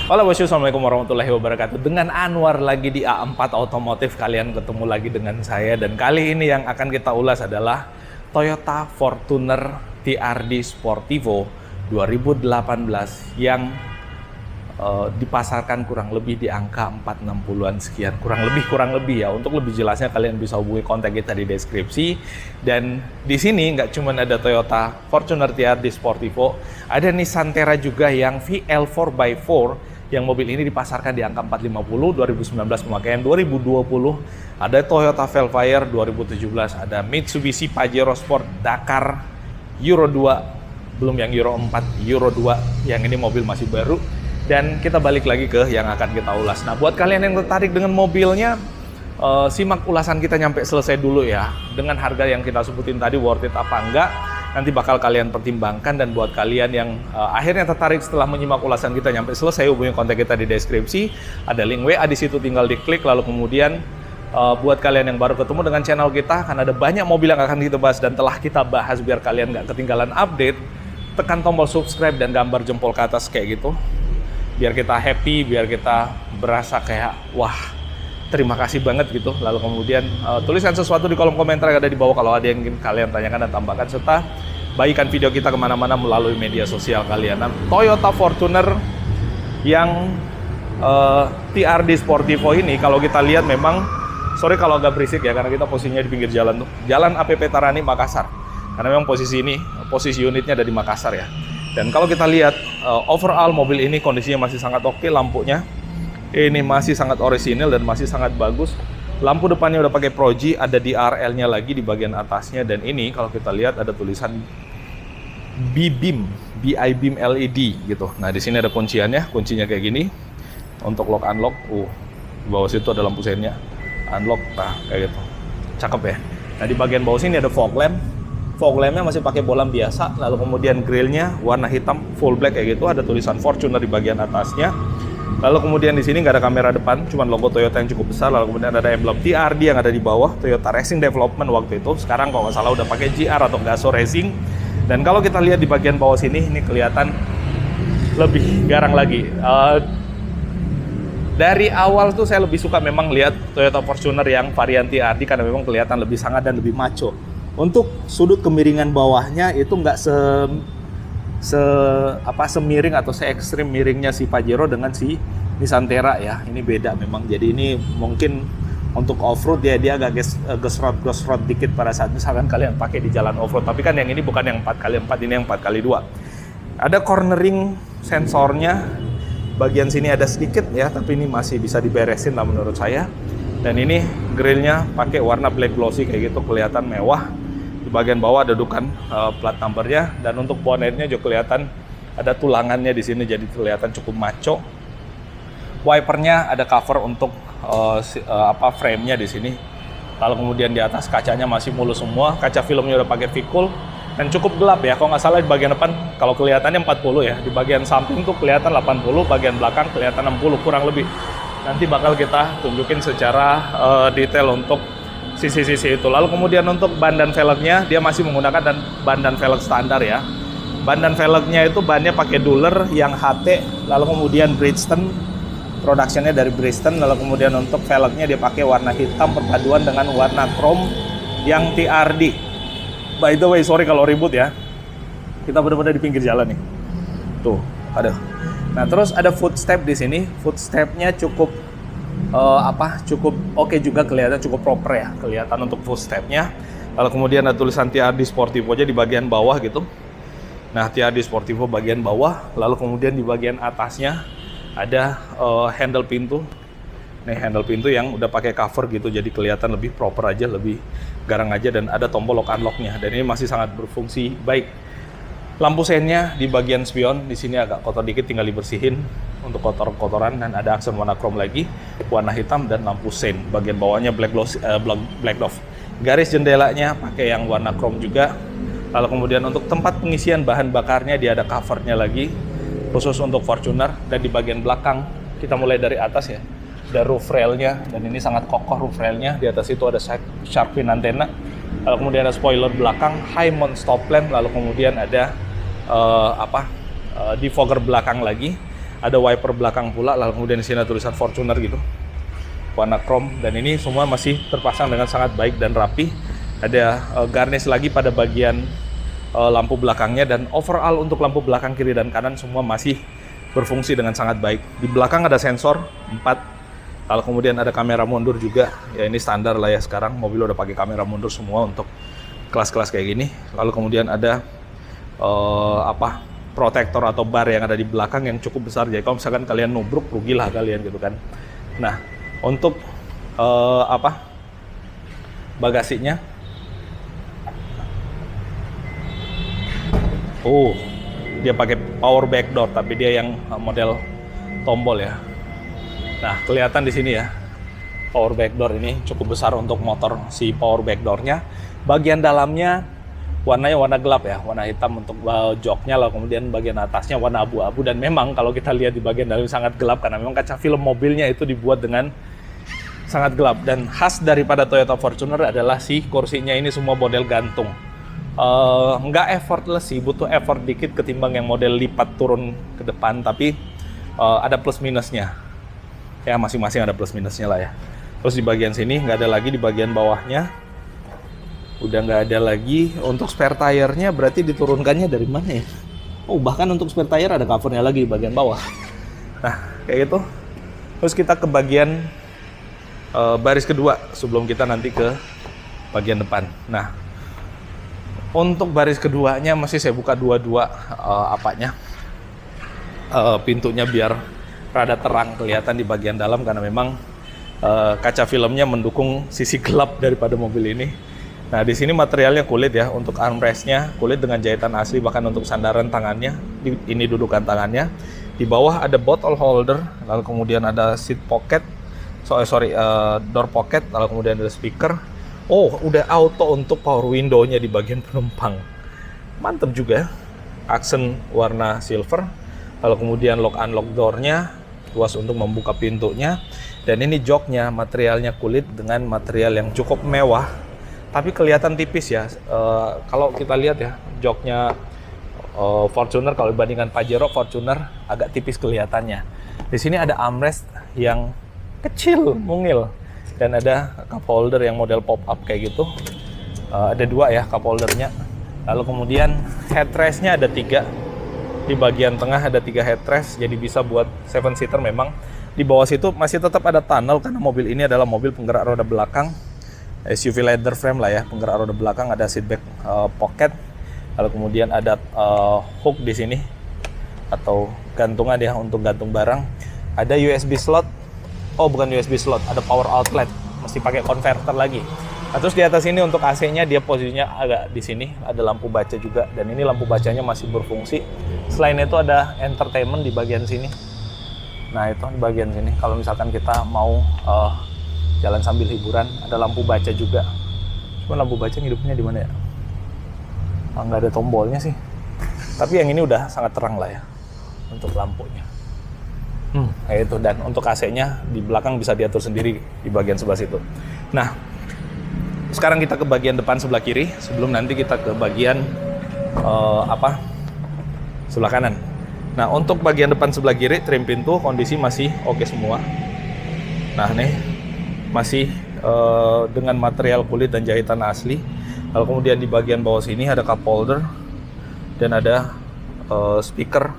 Halo bosku, assalamualaikum warahmatullahi wabarakatuh. Dengan Anwar lagi di A4 Otomotif, kalian ketemu lagi dengan saya. Dan kali ini yang akan kita ulas adalah Toyota Fortuner TRD Sportivo 2018 yang dipasarkan kurang lebih di angka 460-an sekian. Kurang lebih ya. Untuk lebih jelasnya kalian bisa hubungi kontak kita di deskripsi. Dan di sini nggak cuma ada Toyota Fortuner TRD Sportivo, ada Nissan Terra juga yang VL 4x4 yang mobil ini dipasarkan di angka 450, 2019 pemakaian 2020. Ada Toyota Velfire 2017, ada Mitsubishi Pajero Sport Dakar Euro 2, belum yang Euro 4, Euro 2, yang ini mobil masih baru. Dan kita balik lagi ke yang akan kita ulas. Nah, buat kalian yang tertarik dengan mobilnya, simak ulasan kita nyampe selesai dulu ya. Dengan harga yang kita sebutin tadi, worth it apa enggak, nanti bakal kalian pertimbangkan. Dan buat kalian yang akhirnya tertarik setelah menyimak ulasan kita nyampe selesai, hubungi kontak kita di deskripsi. Ada link WA di situ, tinggal diklik. Lalu kemudian buat kalian yang baru ketemu dengan channel kita, karena ada banyak mobil yang akan kita bahas dan telah kita bahas, biar kalian nggak ketinggalan update, tekan tombol subscribe dan gambar jempol ke atas kayak gitu. Biar kita happy, biar kita berasa kayak wah, terima kasih banget gitu. Lalu kemudian tuliskan sesuatu di kolom komentar yang ada di bawah kalau ada yang ingin kalian tanyakan dan tambahkan, serta bagikan video kita kemana-mana melalui media sosial kalian. Nah, Toyota Fortuner yang TRD Sportivo ini, kalau kita lihat memang, sorry kalau agak berisik ya, karena kita posisinya di pinggir jalan tuh, Jalan APP Tarani Makassar. Karena memang posisi unitnya ada di Makassar ya. Dan kalau kita lihat overall mobil ini kondisinya masih sangat oke, lampunya ini masih sangat orisinil dan masih sangat bagus. Lampu depannya udah pakai Proji, ada DRL-nya lagi di bagian atasnya. Dan ini kalau kita lihat ada tulisan B-Beam, BI-Beam LED gitu. Nah, di sini ada kunciannya kayak gini untuk lock unlock. Di bawah situ ada lampu seinnya, unlock, nah kayak gitu. Cakep ya. Nah, di bagian bawah sini ada fog lamp. Fog lamp-nya masih pakai bolam biasa, lalu kemudian grillnya warna hitam full black kayak gitu, ada tulisan Fortuner di bagian atasnya. Lalu kemudian di sini nggak ada kamera depan, cuma logo Toyota yang cukup besar. Lalu kemudian ada emblem TRD yang ada di bawah, Toyota Racing Development waktu itu. Sekarang kalau nggak salah udah pakai GR atau Gazoo Racing. Dan kalau kita lihat di bagian bawah sini, ini kelihatan lebih garang lagi. Dari awal tuh saya lebih suka memang lihat Toyota Fortuner yang varian TRD karena memang kelihatan lebih sangat dan lebih maco. Untuk sudut kemiringan bawahnya itu nggak semiring atau se ekstrim miringnya si Pajero dengan si Nissan Terra ya. Ini beda memang. Jadi ini mungkin untuk off-road dia agak gesrot dikit pada saat misalkan kalian pakai di jalan off-road. Tapi kan yang ini bukan yang 4x4, ini yang 4x2. Ada cornering sensornya. Bagian sini ada sedikit ya, tapi ini masih bisa diberesin lah menurut saya. Dan ini grillnya pakai warna black glossy kayak gitu, kelihatan mewah. Di bagian bawah ada dudukan plat numbernya, dan untuk bonetnya juga kelihatan ada tulangannya di sini, jadi kelihatan cukup maco. Wipernya ada cover untuk frame-nya di sini. Lalu kemudian di atas kacanya masih mulus semua, kaca filmnya udah pakai Vicul dan cukup gelap ya. Kalau nggak salah di bagian depan kalau kelihatannya 40 ya, di bagian samping tuh kelihatan 80, bagian belakang kelihatan 60 kurang lebih. Nanti bakal kita tunjukin secara detail untuk sisi-sisi itu. Lalu kemudian untuk ban dan velgnya, dia masih menggunakan ban dan velg standar ya. Ban dan velgnya itu bannya pakai Dueler yang HT, lalu kemudian Bridgestone, produksinya dari Bridgestone. Lalu kemudian untuk velgnya dia pakai warna hitam perpaduan dengan warna chrome yang TRD. By the way, sorry kalau ribut ya. Kita benar-benar di pinggir jalan nih. Tuh, ada. Nah, terus ada footstep di sini. Footstepnya cukup cukup oke juga, kelihatan cukup proper ya, kelihatan untuk footstepnya. Lalu kemudian ada tulisan TRD Sportivo aja di bagian bawah gitu. Nah, TRD Sportivo bagian bawah. Lalu kemudian di bagian atasnya ada handle pintu. Nih handle pintu yang udah pakai cover gitu, jadi kelihatan lebih proper aja, lebih garang aja. Dan ada tombol lock unlocknya, dan ini masih sangat berfungsi baik. Lampu seinnya di bagian spion di sini agak kotor dikit, tinggal dibersihin untuk kotoran, dan ada aksen warna chrome lagi, warna hitam, dan lampu sein. Bagian bawahnya black dove. Garis jendelanya pakai yang warna chrome juga. Lalu kemudian untuk tempat pengisian bahan bakarnya dia ada covernya lagi, khusus untuk Fortuner. Dan di bagian belakang kita mulai dari atas ya, ada roof railnya, dan ini sangat kokoh roof railnya. Di atas itu ada shark fin antena. Lalu kemudian ada spoiler belakang, high mount stop lamp. Lalu kemudian ada defogger belakang lagi. Ada wiper belakang pula, lalu kemudian di sini ada tulisan Fortuner gitu, warna chrome, dan ini semua masih terpasang dengan sangat baik dan rapi. Ada garnish lagi pada bagian lampu belakangnya, dan overall untuk lampu belakang kiri dan kanan semua masih berfungsi dengan sangat baik. Di belakang ada sensor 4, lalu kemudian ada kamera mundur juga. Ya ini standar lah ya, sekarang mobil udah pakai kamera mundur semua untuk kelas-kelas kayak gini. Lalu kemudian ada protektor atau bar yang ada di belakang yang cukup besar. Jadi kalau misalkan kalian nubruk, rugilah kalian gitu kan. Nah, untuk bagasinya, dia pakai power back door, tapi dia yang model tombol ya. Nah, kelihatan di sini ya, power back door ini cukup besar untuk motor si power back door-nya. Bagian dalamnya warnanya warna gelap ya, warna hitam untuk joknya, lalu kemudian bagian atasnya warna abu-abu. Dan memang kalau kita lihat di bagian dalam sangat gelap, karena memang kaca film mobilnya itu dibuat dengan sangat gelap. Dan khas daripada Toyota Fortuner adalah si kursinya ini semua model gantung. Nggak effortless sih, butuh effort dikit ketimbang yang model lipat turun ke depan, tapi ada plus minusnya ya, masing-masing ada plus minusnya lah ya. Terus di bagian sini nggak ada lagi, di bagian bawahnya udah nggak ada lagi. Untuk spare tire-nya berarti diturunkannya dari mana ya? Bahkan untuk spare tire ada covernya lagi di bagian bawah. Nah, kayak gitu. Terus kita ke bagian baris kedua sebelum kita nanti ke bagian depan. Nah, untuk baris keduanya masih saya buka dua-dua pintunya biar rada terang kelihatan di bagian dalam, karena memang kaca filmnya mendukung sisi gelap daripada mobil ini. Nah, di sini materialnya kulit ya, untuk armrestnya kulit dengan jahitan asli, bahkan untuk sandaran tangannya, ini dudukan tangannya. Di bawah ada bottle holder, lalu kemudian ada seat pocket, door pocket, lalu kemudian ada speaker. Udah auto untuk power window-nya di bagian penumpang. Mantap juga. Aksen warna silver, lalu kemudian lock unlock door-nya, luas untuk membuka pintunya. Dan ini joknya materialnya kulit dengan material yang cukup mewah, tapi kelihatan tipis ya. Kalau kita lihat ya, joknya Fortuner kalau dibandingkan Pajero, Fortuner agak tipis kelihatannya. Di sini ada armrest yang kecil, mungil, dan ada cup holder yang model pop up kayak gitu. Ada 2 ya cup holdernya. Lalu kemudian headrestnya ada 3. Di bagian tengah ada 3 headrest, jadi bisa buat 7 seater. Memang di bawah situ masih tetap ada tunnel karena mobil ini adalah mobil penggerak roda belakang, SUV leather frame lah ya, penggerak roda belakang. Ada seatback pocket, lalu kemudian ada hook di sini atau gantungan ya untuk gantung barang. Ada USB slot, bukan USB slot, ada power outlet, mesti pakai converter lagi. Nah, terus di atas ini untuk AC-nya dia posisinya agak di sini, ada lampu baca juga, dan ini lampu bacanya masih berfungsi. Selain itu ada entertainment di bagian sini. Nah, itu di bagian sini. Kalau misalkan kita mau jalan sambil hiburan, ada lampu baca juga. Cuma lampu baca hidupnya di mana ya? Nggak ada tombolnya sih. Tapi yang ini udah sangat terang lah ya untuk lampunya. Kayak itu. Dan untuk AC-nya di belakang bisa diatur sendiri di bagian sebelah situ. Nah, sekarang kita ke bagian depan sebelah kiri sebelum nanti kita ke bagian sebelah kanan. Nah, untuk bagian depan sebelah kiri, trim pintu kondisi masih oke semua. Nah, nih masih dengan material kulit dan jahitan asli. Lalu kemudian di bagian bawah sini ada cup holder dan ada speaker.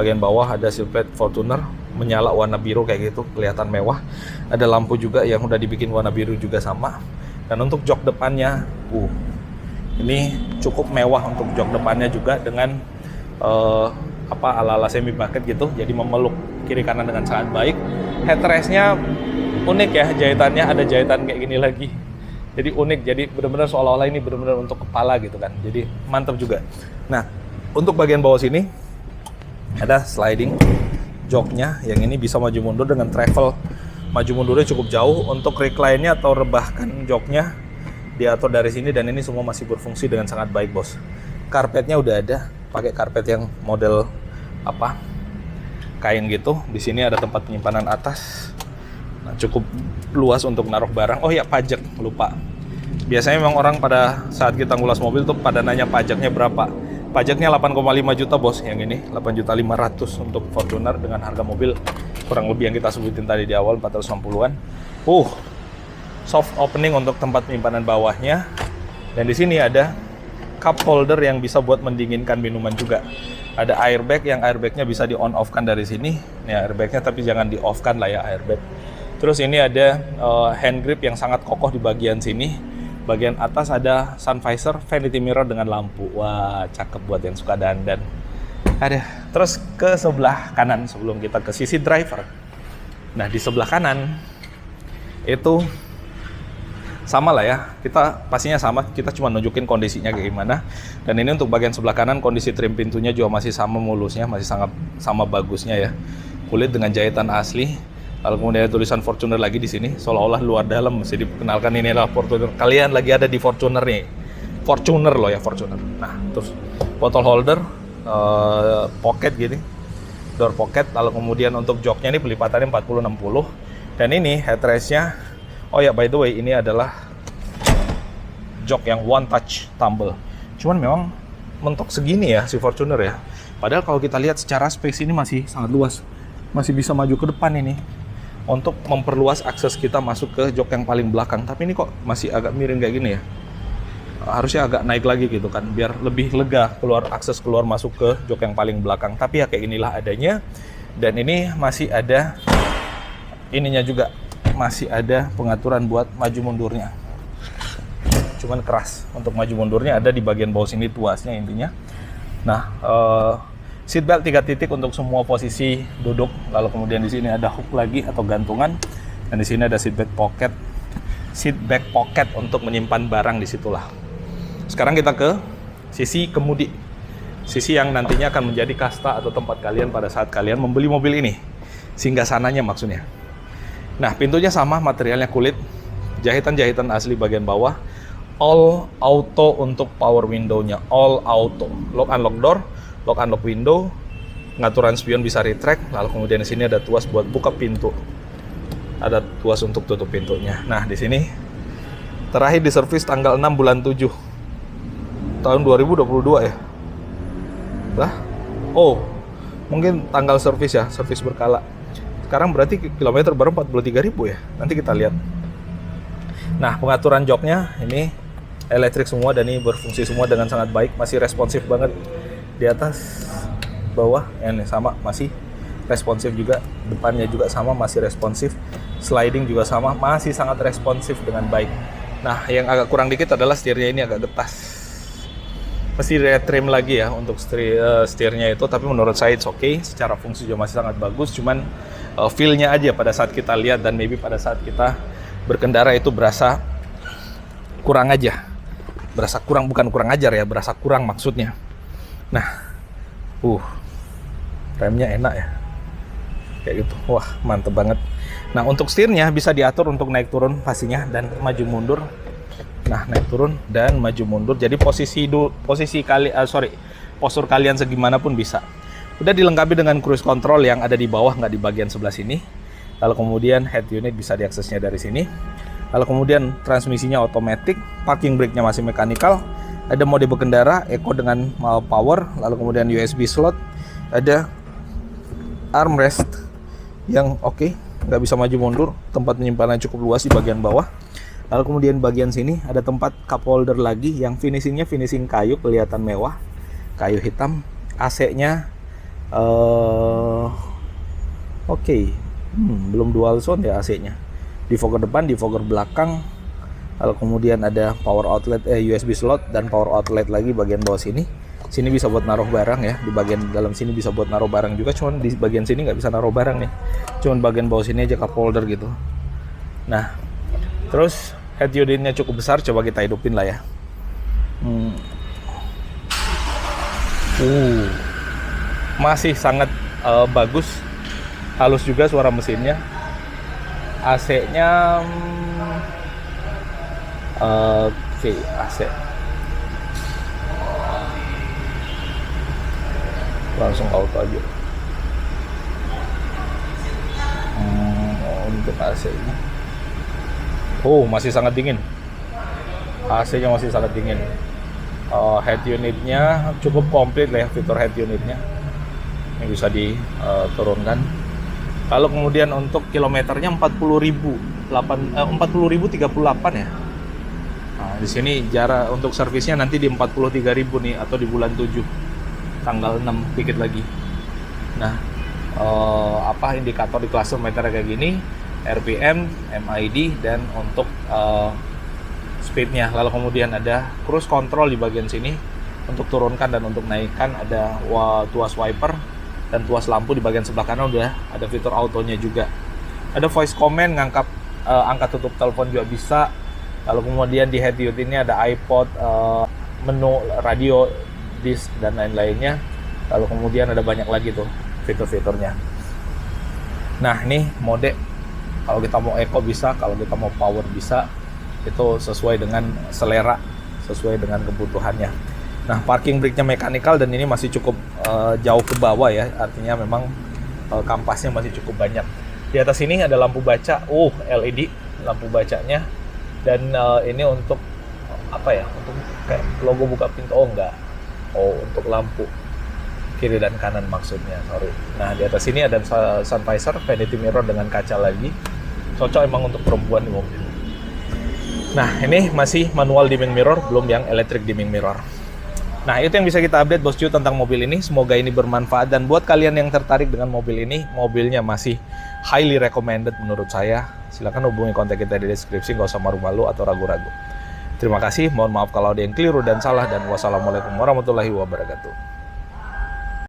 Bagian bawah ada silhouette Fortuner menyala warna biru kayak gitu, kelihatan mewah. Ada lampu juga yang udah dibikin warna biru juga sama. Dan untuk jok depannya, ini cukup mewah untuk jok depannya juga dengan ala-ala semi bucket gitu, jadi memeluk kiri kanan dengan sangat baik. Headrestnya unik ya, jahitannya ada jahitan kayak gini lagi, jadi unik, jadi benar-benar seolah-olah ini benar-benar untuk kepala gitu kan, jadi mantap juga. Nah, untuk bagian bawah sini ada sliding joknya, yang ini bisa maju mundur dengan travel. Maju mundurnya cukup jauh. Untuk recline-nya atau rebahkan joknya diatur dari sini, dan ini semua masih berfungsi dengan sangat baik, bos. Karpetnya udah ada, pakai karpet yang model kain gitu. Di sini ada tempat penyimpanan atas. Nah, cukup luas untuk naruh barang. Oh ya, pajak, lupa. Biasanya memang orang pada saat kita ngulas mobil tuh pada nanya pajaknya berapa. Pajaknya 8,5 juta bos, yang ini 8.500.000 untuk Fortuner dengan harga mobil kurang lebih yang kita sebutin tadi di awal 490-an. Soft opening untuk tempat penyimpanan bawahnya. Dan di sini ada cup holder yang bisa buat mendinginkan minuman juga. Ada airbag yang airbagnya bisa di on off kan dari sini. Ini airbagnya tapi jangan di off kan lah ya airbag. Terus ini ada hand grip yang sangat kokoh di bagian sini. Bagian atas ada sun visor, vanity mirror dengan lampu. Wah, cakep buat yang suka dandan. Ada. Terus ke sebelah kanan sebelum kita ke sisi driver. Nah, di sebelah kanan itu sama lah ya. Kita pastinya sama. Kita cuma nunjukin kondisinya kayak gimana. Dan ini untuk bagian sebelah kanan kondisi trim pintunya juga masih sama mulusnya, masih sangat sama bagusnya ya. Kulit dengan jahitan asli. Lalu kemudian ada tulisan Fortuner lagi di sini, seolah-olah luar dalam mesti diperkenalkan ini adalah Fortuner. Kalian lagi ada di Fortuner nih, Fortuner loh ya Fortuner. Nah, terus bottle holder, pocket gini, door pocket. Lalu kemudian untuk joknya ini pelipatannya 40-60. Dan ini headrestnya, oh ya by the way ini adalah jok yang one touch tumble. Cuman memang mentok segini ya si Fortuner ya. Padahal kalau kita lihat secara space ini masih sangat luas, masih bisa maju ke depan ini. Untuk memperluas akses kita masuk ke jok yang paling belakang. Tapi ini kok masih agak miring kayak gini ya. Harusnya agak naik lagi gitu kan, biar lebih lega akses keluar masuk ke jok yang paling belakang. Tapi ya kayak inilah adanya. Dan ini masih ada ininya juga, masih ada pengaturan buat maju mundurnya. Cuman keras. Untuk maju mundurnya ada di bagian bawah sini tuasnya intinya. Nah, seatbelt 3 titik untuk semua posisi duduk. Lalu kemudian di sini ada hook lagi atau gantungan. Dan di sini ada seatback pocket untuk menyimpan barang di situlah. Sekarang kita ke sisi kemudi. Sisi yang nantinya akan menjadi kasta atau tempat kalian pada saat kalian membeli mobil ini. Singgasananya maksudnya. Nah, pintunya sama, materialnya kulit. Jahitan-jahitan asli bagian bawah. All auto untuk power window-nya. All auto. Lock unlock door. Lock unlock window, pengaturan spion bisa retract, lalu kemudian di sini ada tuas buat buka pintu, ada tuas untuk tutup pintunya. Nah di sini terakhir diservis tanggal 6 bulan 7 tahun 2022 ya. Lah, oh mungkin tanggal servis ya, servis berkala. Sekarang berarti kilometer baru 43.000 ya. Nanti kita lihat. Nah pengaturan joknya ini elektrik semua dan ini berfungsi semua dengan sangat baik, masih responsif banget. Di atas, bawah, ini sama, masih responsif juga. Depannya juga sama, masih responsif. Sliding juga sama, masih sangat responsif dengan baik. Nah, yang agak kurang dikit adalah setirnya ini agak getas. Mesti retrim lagi ya untuk setirnya itu, tapi menurut saya it's okay. Secara fungsi juga masih sangat bagus, cuman feel-nya aja pada saat kita lihat dan maybe pada saat kita berkendara itu berasa kurang aja. Berasa kurang, bukan kurang ajar ya, berasa kurang maksudnya. Nah, remnya enak ya, kayak gitu. Wah, mantep banget. Nah, untuk setirnya bisa diatur untuk naik turun pastinya dan maju mundur. Nah, naik turun dan maju mundur. Jadi postur kalian segimanapun bisa. Udah dilengkapi dengan cruise control yang ada di bawah, nggak di bagian sebelah sini. Lalu kemudian head unit bisa diaksesnya dari sini. Lalu kemudian transmisinya otomatis, parking brake-nya masih mechanical. Ada mode berkendara, eco dengan power, lalu kemudian USB slot, ada armrest yang oke, nggak bisa maju mundur, tempat penyimpanan cukup luas di bagian bawah. Lalu kemudian bagian sini ada tempat cup holder lagi yang finishingnya finishing kayu, kelihatan mewah, kayu hitam. AC-nya oke. Belum dual zone ya AC-nya. Defogger depan, defogger belakang. Lalu kemudian ada power outlet, USB slot dan power outlet lagi bagian bawah sini. Sini bisa buat naruh barang ya. Di bagian dalam sini bisa buat naruh barang juga. Cuman di bagian sini nggak bisa naruh barang nih. Cuman bagian bawah sini aja cup holder gitu. Nah, terus head unitnya cukup besar. Coba kita hidupin lah ya. Masih sangat bagus. Halus juga suara mesinnya. AC-nya oke, AC langsung auto aja. Untuk AC-nya masih sangat dingin. AC-nya masih sangat dingin. Head unitnya cukup komplit lah ya, fitur head unitnya. Ini bisa diturunkan. Lalu kemudian untuk kilometernya 40.038 ya. Nah, di sini jarak untuk servisnya nanti di 43.000 nih, atau di bulan 7 tanggal 6 dikit lagi. Nah, indikator di cluster meter kayak gini, RPM, MID, dan untuk speednya. Lalu kemudian ada cruise control di bagian sini untuk turunkan dan untuk naikkan. Ada tuas wiper dan tuas lampu di bagian sebelah kanan, udah ada fitur autonya juga. Ada voice command, ngangkat angkat tutup telepon juga bisa. Lalu kemudian di head unit ini ada iPod, menu radio, disk, dan lain-lainnya. Lalu kemudian ada banyak lagi tuh fitur-fiturnya. Nah, ini mode, kalau kita mau eco bisa, kalau kita mau power bisa. Itu sesuai dengan selera, sesuai dengan kebutuhannya. Nah, parking brake-nya mechanical dan ini masih cukup jauh ke bawah ya, artinya memang kampasnya masih cukup banyak. Di atas ini ada lampu baca, LED lampu bacanya, dan ini untuk apa ya? Untuk kayak logo buka pintu, enggak. Untuk lampu kiri dan kanan maksudnya, sorry. Nah, di atas ini ada sun visor, vanity mirror dengan kaca lagi. Cocok emang untuk perempuan di mobil. Nah, ini masih manual dimming mirror, belum yang electric dimming mirror. Nah, itu yang bisa kita update Boscu tentang mobil ini. Semoga ini bermanfaat, dan buat kalian yang tertarik dengan mobil ini, mobilnya masih highly recommended menurut saya. Silahkan hubungi kontak kita di deskripsi, nggak usah malu-malu atau ragu-ragu. Terima kasih, mohon maaf kalau ada yang keliru dan salah, dan wassalamualaikum warahmatullahi wabarakatuh.